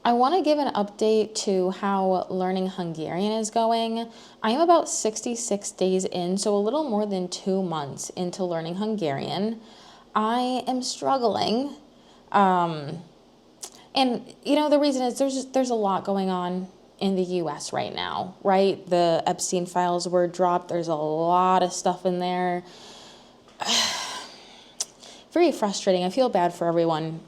I want to give an update to how learning Hungarian is going. I am about 66 days in, so a little more than 2 months into learning Hungarian. I am struggling. Um, and the reason is there's a lot going on in the US right now, right? The Epstein files were dropped. There's a lot of stuff in there. Very frustrating. I feel bad for everyone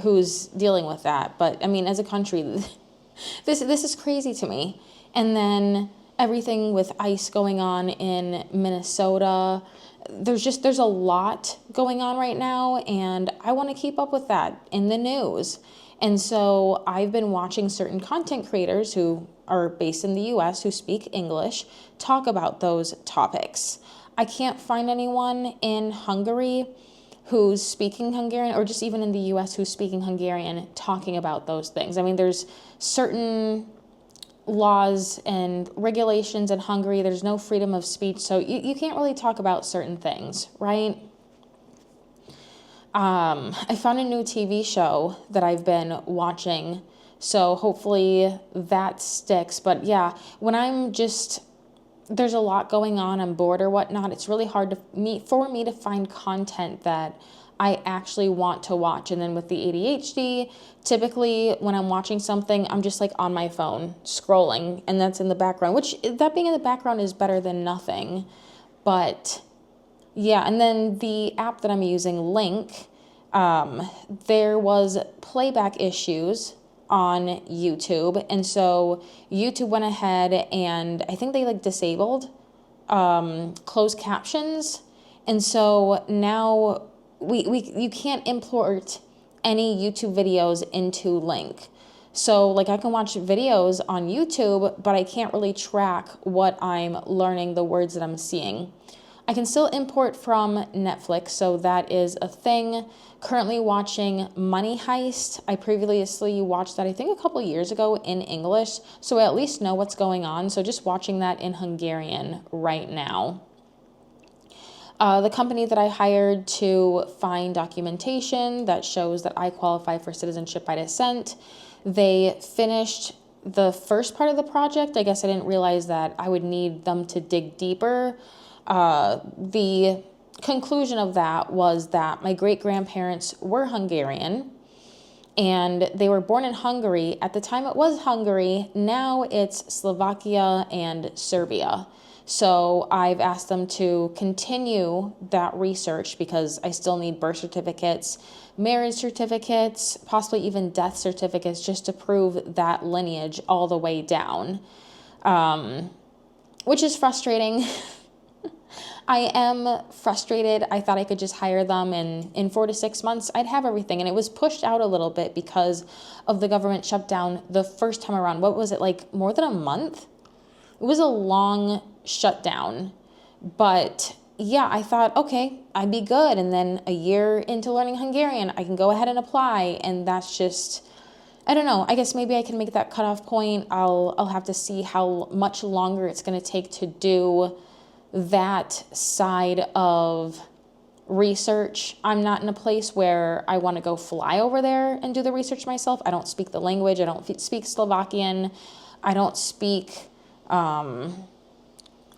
who's dealing with that. But I mean, as a country, this is crazy to me. And then everything with ICE going on in Minnesota. There's a lot going on right now, and I want to keep up with that in the news. And so I've been watching certain content creators who are based in the US who speak English talk about those topics. I can't find anyone in Hungary who's speaking Hungarian, or just even in the US who's speaking Hungarian, talking about those things. I mean, there's certain laws and regulations in Hungary. There's no freedom of speech, so you can't really talk about certain things, right? I found a new TV show that I've been watching, so hopefully that sticks. But yeah, when there's a lot going on board or whatnot, it's really hard for me to find content that I actually want to watch. And then with the ADHD, typically when I'm watching something, I'm just like on my phone scrolling, and that's in the background, which that being in the background is better than nothing. But yeah, and then the app that I'm using, Link, there was playback issues on YouTube, and so YouTube went ahead and I think they disabled closed captions, and so now you can't import any YouTube videos into Link. So I can watch videos on YouTube, but I can't really track what I'm learning, the words that I'm seeing. I can still import from Netflix, so that is a thing. Currently watching Money Heist. I previously watched that, I think, a couple years ago in English, so I at least know what's going on. So just watching that in Hungarian right now. The company that I hired to find documentation that shows that I qualify for citizenship by descent, they finished the first part of the project. I guess I didn't realize that I would need them to dig deeper. The conclusion of that was that my great-grandparents were Hungarian, and they were born in Hungary. At the time it was Hungary, now it's Slovakia and Serbia. So I've asked them to continue that research because I still need birth certificates, marriage certificates, possibly even death certificates, just to prove that lineage all the way down, which is frustrating. I am frustrated. I thought I could just hire them, and in 4 to 6 months, I'd have everything. And it was pushed out a little bit because of the government shutdown the first time around. What was it, more than a month? It was a long shutdown. But yeah, I thought, okay, I'd be good. And then a year into learning Hungarian, I can go ahead and apply. And that's just, I don't know. I guess maybe I can make that cutoff point. I'll have to see how much longer it's going to take to do that side of research. I'm not in a place where I want to go fly over there and do the research myself. I don't speak the language. I don't speak Slovakian. I don't speak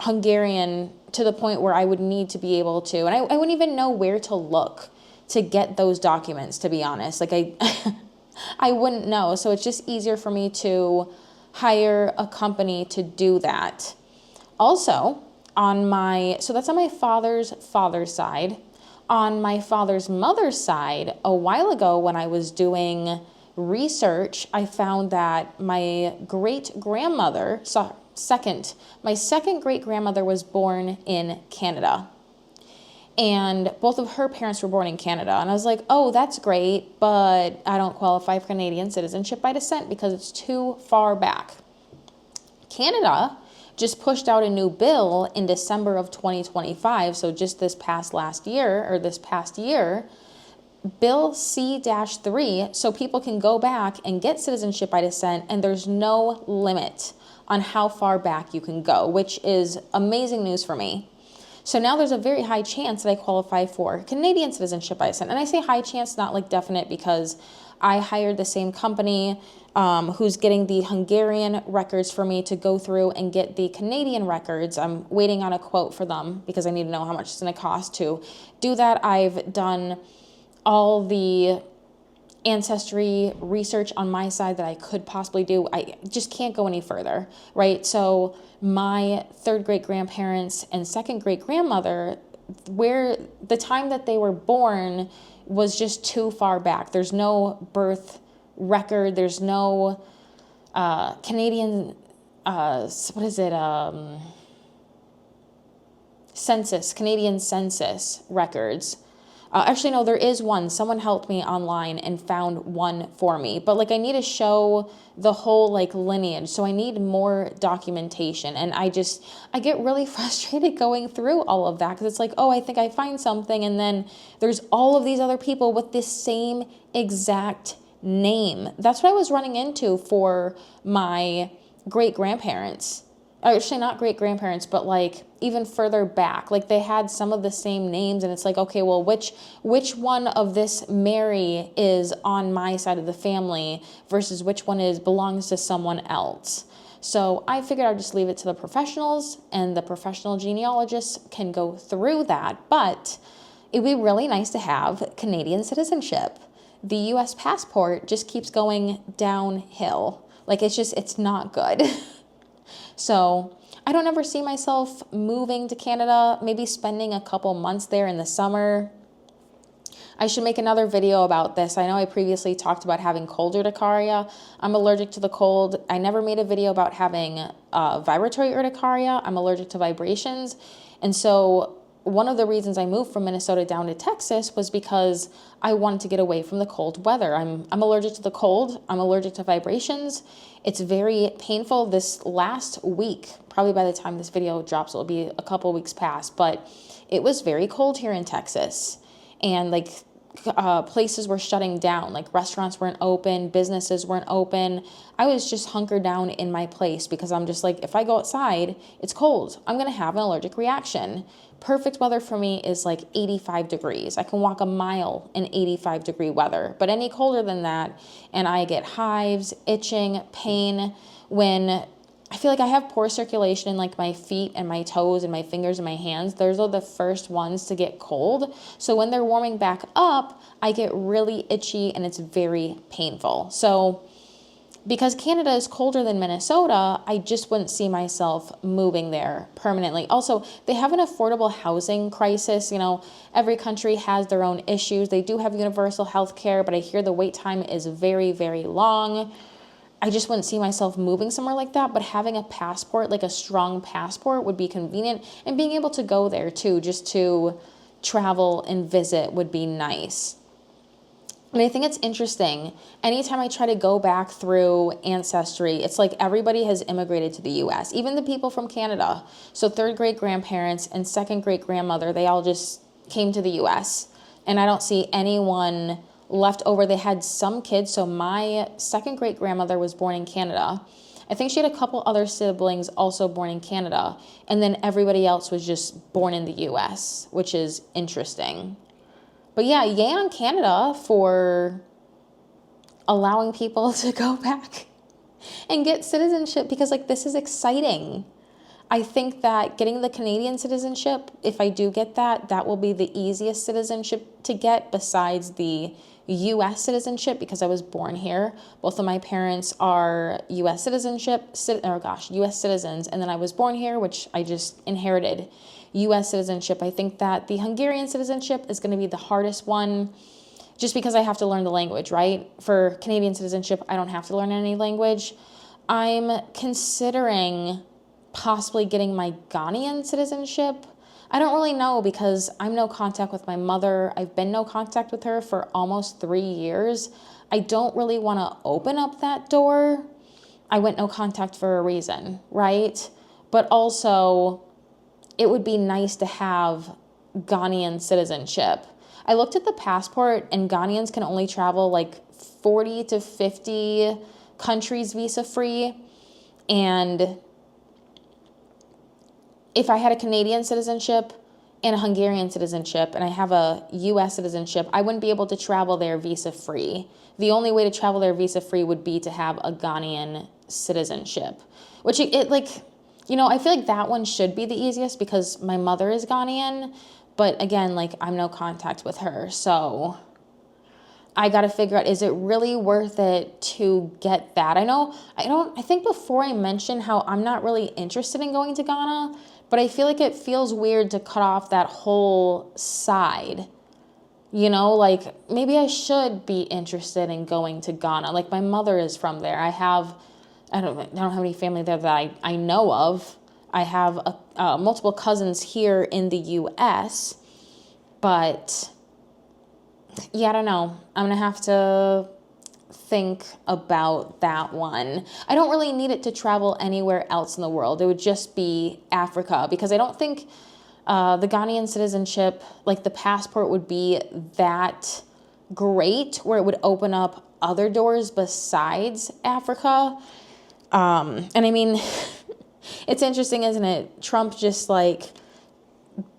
Hungarian to the point where I would need to be able to. And I wouldn't even know where to look to get those documents, to be honest. I wouldn't know. So it's just easier for me to hire a company to do that. Also, so that's on my father's side. On my father's mother's side, a while ago when I was doing research, I found that my great-grandmother, my second great-grandmother was born in Canada. And both of her parents were born in Canada. And I was like, oh, that's great, but I don't qualify for Canadian citizenship by descent because it's too far back. Canada just pushed out a new bill in December of 2025, so just this past year, Bill C-3, so people can go back and get citizenship by descent, and there's no limit on how far back you can go, which is amazing news for me. So now there's a very high chance that I qualify for Canadian citizenship by descent. And I say high chance, not definite, because I hired the same company who's getting the Hungarian records for me to go through and get the Canadian records. I'm waiting on a quote for them because I need to know how much it's going to cost to do that. I've done all the ancestry research on my side that I could possibly do. I just can't go any further, right? So my third great grandparents and second great grandmother, where the time that they were born was just too far back. There's no birth record. There's no Canadian, census, Canadian census records. Actually, no, there is one. Someone helped me online and found one for me. But like I need to show the whole like lineage. So I need more documentation. And I get really frustrated going through all of that because it's like, oh, I think I find something. And then there's all of these other people with this same exact name. That's what I was running into for my great grandparents. Actually, not great grandparents, but like even further back, like they had some of the same names, and it's like, okay, well, which one of this Mary is on my side of the family versus which one belongs to someone else. So I figured I'd just leave it to the professionals, and the professional genealogists can go through that. But it'd be really nice to have Canadian citizenship. The U.S. passport just keeps going downhill. Like it's not good. So I don't ever see myself moving to Canada, maybe spending a couple months there in the summer. I should make another video about this. I know I previously talked about having cold urticaria. I'm allergic to the cold. I never made a video about having vibratory urticaria. I'm allergic to vibrations. And so one of the reasons I moved from Minnesota down to Texas was because I wanted to get away from the cold weather. I'm allergic to the cold. I'm allergic to vibrations. It's very painful. This last week, probably by the time this video drops, it'll be a couple weeks past, but it was very cold here in Texas. And like places were shutting down, like restaurants weren't open, businesses weren't open. I was just hunkered down in my place because I'm just like, if I go outside, it's cold. I'm going to have an allergic reaction. Perfect weather for me is like 85 degrees. I can walk a mile in 85-degree weather, but any colder than that, and I get hives, itching, pain. When I feel like I have poor circulation in like my feet and my toes and my fingers and my hands, those are the first ones to get cold. So when they're warming back up, I get really itchy and it's very painful. So because Canada is colder than Minnesota, I just wouldn't see myself moving there permanently. Also, they have an affordable housing crisis. You know, every country has their own issues. They do have universal health care, but I hear the wait time is very, very long. I just wouldn't see myself moving somewhere like that, but having a passport, like a strong passport, would be convenient, and being able to go there too, just to travel and visit, would be nice. And I think it's interesting. Anytime I try to go back through Ancestry, it's like everybody has immigrated to the U.S., even the people from Canada. So third great grandparents and second great grandmother, they all just came to the U.S. And I don't see anyone left over. They had some kids. So my second great grandmother was born in Canada. I think she had a couple other siblings also born in Canada. And then everybody else was just born in the U.S., which is interesting. But yeah, yay on Canada for allowing people to go back and get citizenship, because like this is exciting. I think that getting the Canadian citizenship, if I do get that, that will be the easiest citizenship to get besides the U.S. citizenship, because I was born here. Both of my parents are U.S. U.S. citizens, and then I was born here, which I just inherited U.S. citizenship. I think that the Hungarian citizenship is going to be the hardest one, just because I have to learn the language, right? For Canadian citizenship, I don't have to learn any language. I'm considering possibly getting my Ghanaian citizenship. I don't really know, because I'm no contact with my mother. I've been no contact with her for almost 3 years. I don't really want to open up that door. I went no contact for a reason, right? But also, it would be nice to have Ghanaian citizenship. I looked at the passport, and Ghanaians can only travel like 40 to 50 countries visa free. And if I had a Canadian citizenship, and a Hungarian citizenship, and I have a U.S. citizenship, I wouldn't be able to travel there visa-free. The only way to travel there visa-free would be to have a Ghanaian citizenship, which I feel like that one should be the easiest because my mother is Ghanaian, but again, like, I'm no contact with her, so I got to figure out, is it really worth it to get that? I think before I mentioned how I'm not really interested in going to Ghana, but I feel like it feels weird to cut off that whole side. Like, maybe I should be interested in going to Ghana. Like, my mother is from there. I don't have any family there that I know of. I have multiple cousins here in the U.S., but yeah, I don't know. I'm going to have to think about that one. I don't really need it to travel anywhere else in the world. It would just be Africa, because I don't think the Ghanaian citizenship, like the passport, would be that great where it would open up other doors besides Africa. And I mean, it's interesting, isn't it? Trump just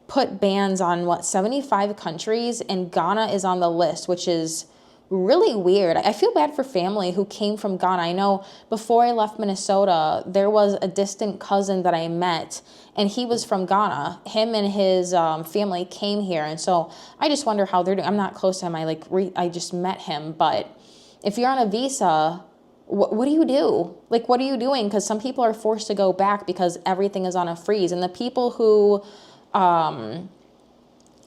put bans on 75 countries, and Ghana is on the list, which is really weird. I feel bad for family who came from Ghana. I know before I left Minnesota, there was a distant cousin that I met, and he was from Ghana. Him and his family came here, and so I just wonder how they're doing. I'm not close to him. I just met him, but if you're on a visa, what do you do? Like, what are you doing? Because some people are forced to go back because everything is on a freeze, and the people who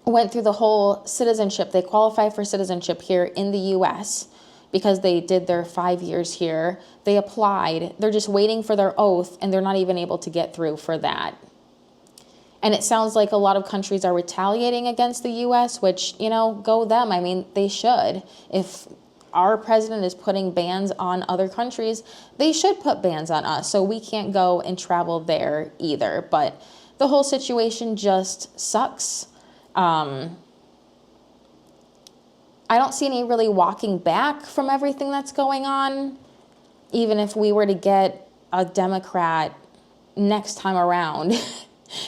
went through the whole citizenship, they qualify for citizenship here in the U.S. because they did their 5 years here. They applied. They're just waiting for their oath, and they're not even able to get through for that. And it sounds like a lot of countries are retaliating against the U.S., which, go them. I mean, they should. If our president is putting bans on other countries, they should put bans on us, so we can't go and travel there either. But the whole situation just sucks. I don't see any really walking back from everything that's going on, even if we were to get a Democrat next time around.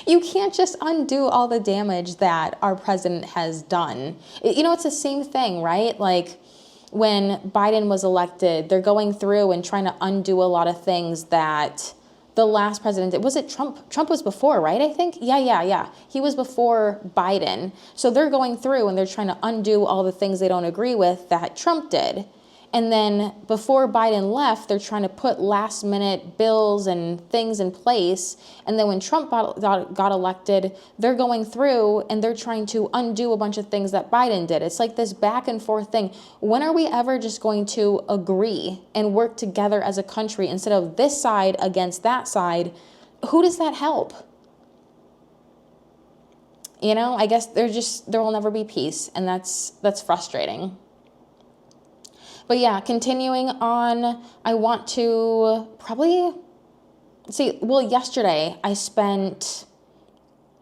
You can't just undo all the damage that our president has done. It's the same thing, right? Like, when Biden was elected, they're going through and trying to undo a lot of things that the last president did. Was it Trump? Trump was before, right? I think. Yeah. He was before Biden. So they're going through and they're trying to undo all the things they don't agree with that Trump did. And then before Biden left, they're trying to put last minute bills and things in place. And then when Trump got elected, they're going through and they're trying to undo a bunch of things that Biden did. It's like this back and forth thing. When are we ever just going to agree and work together as a country instead of this side against that side? Who does that help? I guess there will never be peace, and that's frustrating. But yeah, continuing on, I want to yesterday I spent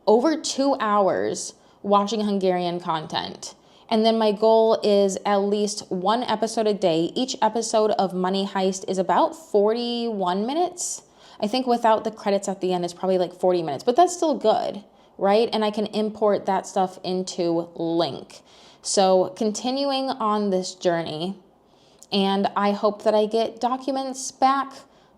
over 2 hours watching Hungarian content. And then my goal is at least one episode a day. Each episode of Money Heist is about 41 minutes. I think without the credits at the end, it's probably like 40 minutes, but that's still good, right? And I can import that stuff into Link. So continuing on this journey, and I hope that I get documents back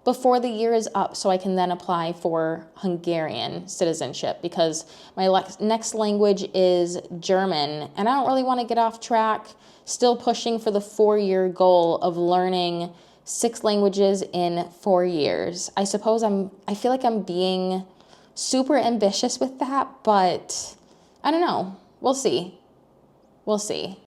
before the year is up so I can then apply for Hungarian citizenship, because my next language is German, and I don't really want to get off track. Still pushing for the 4-year goal of learning 6 languages in 4 years. I suppose I feel like I'm being super ambitious with that, but I don't know. We'll see.